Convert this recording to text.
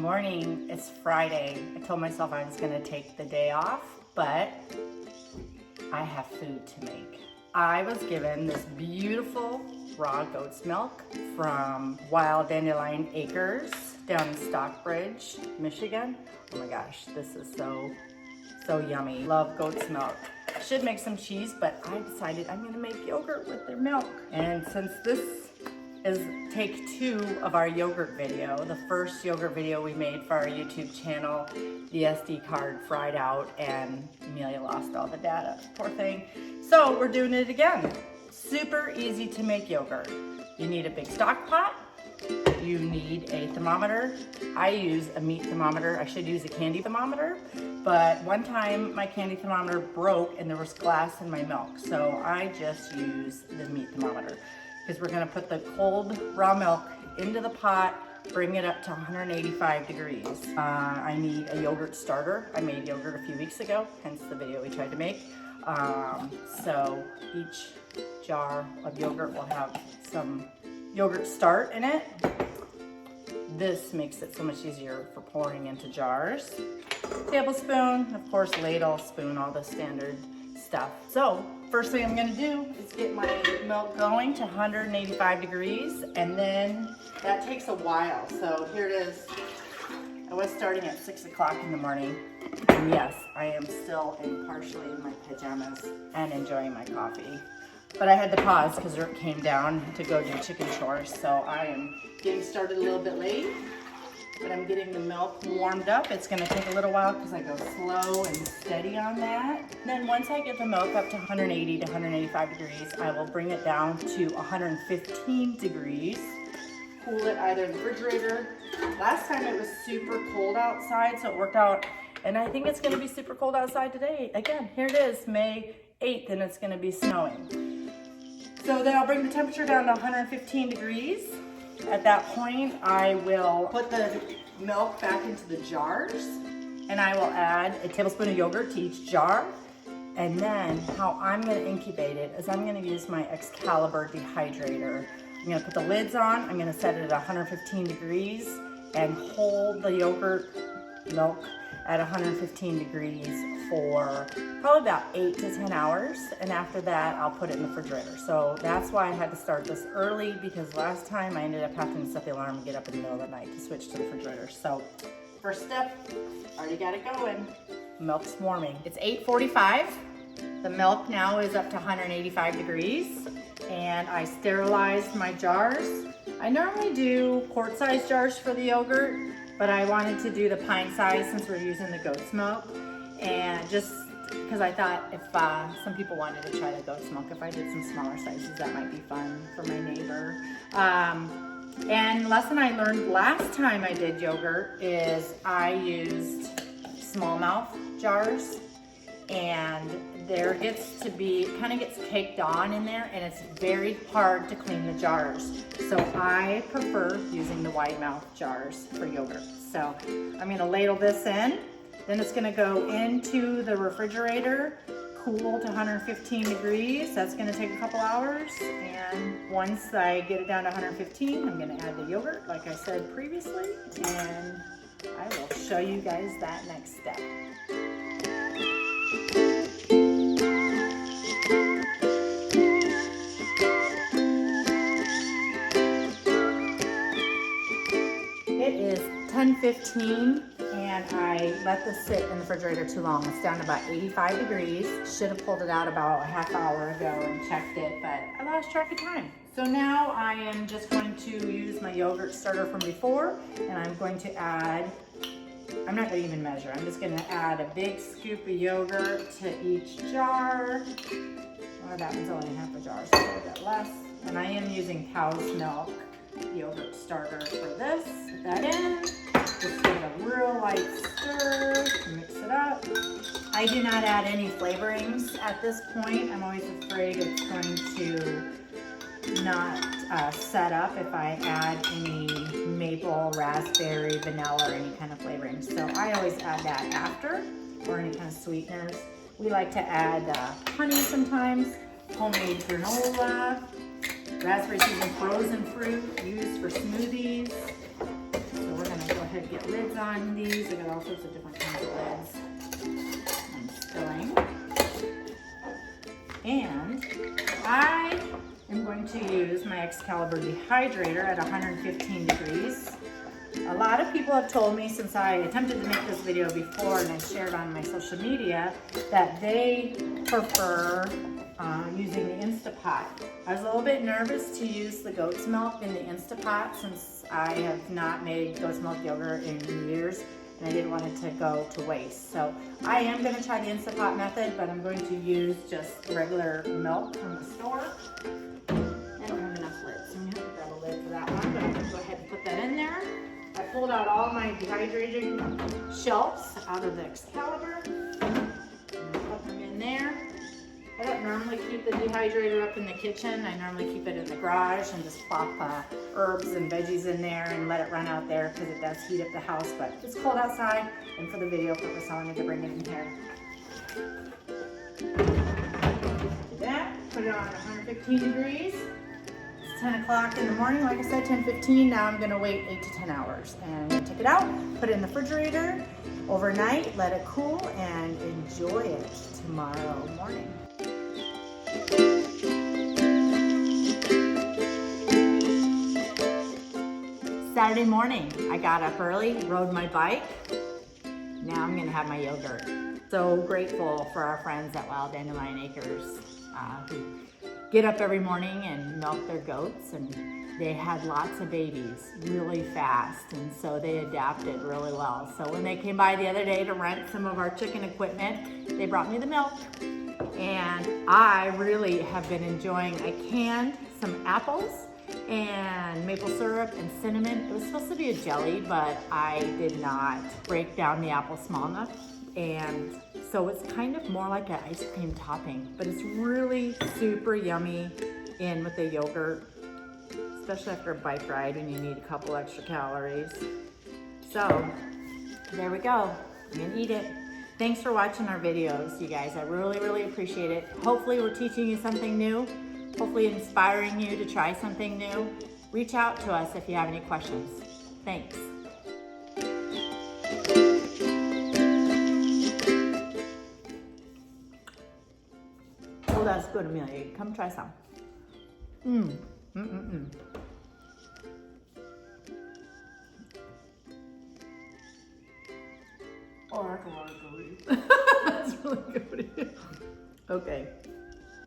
morning. It's Friday. I told myself I was gonna take the day off, but I have food to make. I was given this beautiful raw goat's milk from Wild Dandelion Acres down in Stockbridge, Michigan. Oh my gosh, this is so yummy. Love goat's milk. Should make some cheese, but I decided I'm gonna make yogurt with their milk. And since this is take 2 of our yogurt video, the first yogurt video we made for our YouTube channel, the SD card fried out and Amelia lost all the data, poor thing. So we're doing it again. Super easy to make yogurt. You need a big stock pot. You need a thermometer. I use a meat thermometer. I should use a candy thermometer, but one time my candy thermometer broke and there was glass in my milk. So I just use the meat thermometer because we're gonna put the cold raw milk into the pot, bring it up to 185 degrees. I need a yogurt starter. I made yogurt a few weeks ago, hence the video we tried to make. So each jar of yogurt will have some yogurt start in it. This makes it so much easier for pouring into jars. Tablespoon, of course, ladle, spoon, all the standard stuff. So first thing I'm gonna do is get my milk going to 185 degrees, and then that takes a while. So here it is. I was starting at 6 o'clock in the morning, and yes, I am still partially in my pajamas and enjoying my coffee. But I had to pause because Rick came down to go do chicken chores, so I am getting started a little bit late. But I'm getting the milk warmed up. It's gonna take a little while because I go slow and steady on that. Then once I get the milk up to 180 to 185 degrees, I will bring it down to 115 degrees. Cool it either in the refrigerator. Last time it was super cold outside, so it worked out. And I think it's gonna be super cold outside today. Again, here it is, May 8th, and it's gonna be snowing. So then I'll bring the temperature down to 115 degrees. At that point, I will put the milk back into the jars, and I will add a tablespoon of yogurt to each jar. And then how I'm gonna incubate it is I'm gonna use my Excalibur dehydrator. I'm gonna put the lids on, I'm gonna set it at 115 degrees and hold the yogurt milk at 115 degrees for probably about 8 to 10 hours. And after that, I'll put it in the refrigerator. So that's why I had to start this early, because last time I ended up having to set the alarm and get up in the middle of the night to switch to the refrigerator. So first step, already got it going. Milk's warming. It's 8:45. The milk now is up to 185 degrees, and I sterilized my jars. I normally do quart-sized jars for the yogurt, but I wanted to do the pint size since we're using the goat's milk, and just because I thought if some people wanted to try the goat's milk, if I did some smaller sizes, that might be fun for my neighbor. And lesson I learned last time I did yogurt is I used smallmouth jars, and there gets to be, kind of gets caked on in there, and it's very hard to clean the jars. So I prefer using the wide mouth jars for yogurt. So I'm gonna ladle this in, then it's gonna go into the refrigerator, cool to 115 degrees. That's gonna take a couple hours. And once I get it down to 115, I'm gonna add the yogurt, like I said previously, and I will show you guys that next step. It is 10:15 and I let this sit in the refrigerator too long. It's down to about 85 degrees. Should have pulled it out about a half hour ago and checked it, but I lost track of time. So now I am just going to use my yogurt starter from before, and I'm going to add, I'm not going to even measure, I'm just going to add a big scoop of yogurt to each jar. Well, that one's only half a jar, so a little bit less. And I am using cow's milk yogurt starter for this. Put that in, just give it a real light stir, mix it up. I do not add any flavorings at this point. I'm always afraid it's going to not set up if I add any maple, raspberry, vanilla, or any kind of flavoring. So I always add that after, or any kind of sweeteners. We like to add honey sometimes, homemade granola, raspberry seasoned frozen fruit used for smoothies. So we're gonna go ahead get lids on these. I got all sorts of different kinds of lids. I'm spilling. And I am going to use my Excalibur dehydrator at 115 degrees. A lot of people have told me since I attempted to make this video before and I shared on my social media that they prefer using the Instapot. I was a little bit nervous to use the goat's milk in the Instapot since I have not made goat's milk yogurt in years and I didn't want it to go to waste. So I am going to try the Instapot method, but I'm going to use just regular milk from the store. I don't have enough lids, so I'm going to have to grab a lid for that one, but I'm going to go ahead and put that in there. I pulled out all my dehydrating shelves out of the Excalibur. Put them in there. I don't normally keep the dehydrator up in the kitchen. I normally keep it in the garage and just plop herbs and veggies in there and let it run out there because it does heat up the house. But it's cold outside, and for the video purpose, I wanted to bring it in here. Do that. Put it on 115 degrees. 10 o'clock in the morning, like I said, 10:15. Now I'm gonna wait 8 to 10 hours and take it out, put it in the refrigerator overnight, let it cool, and enjoy it tomorrow morning. Saturday morning, I got up early, rode my bike. Now I'm gonna have my yogurt. So grateful for our friends at Wild Dandelion Acres who get up every morning and milk their goats, and they had lots of babies really fast, and so they adapted really well. So when they came by the other day to rent some of our chicken equipment, they brought me the milk, and I really have been enjoying. I canned some apples and maple syrup and cinnamon. It was supposed to be a jelly, but I did not break down the apple small enough, and so it's kind of more like an ice cream topping, but it's really super yummy in with the yogurt, especially after a bike ride when you need a couple extra calories. So there we go, I'm gonna eat it. Thanks for watching our videos, you guys. I really, really appreciate it. Hopefully we're teaching you something new, hopefully inspiring you to try something new. Reach out to us if you have any questions. Thanks. Oh, that's good, Amelia. Come try some. Oh, that's a lot of goody. That's really good. Okay.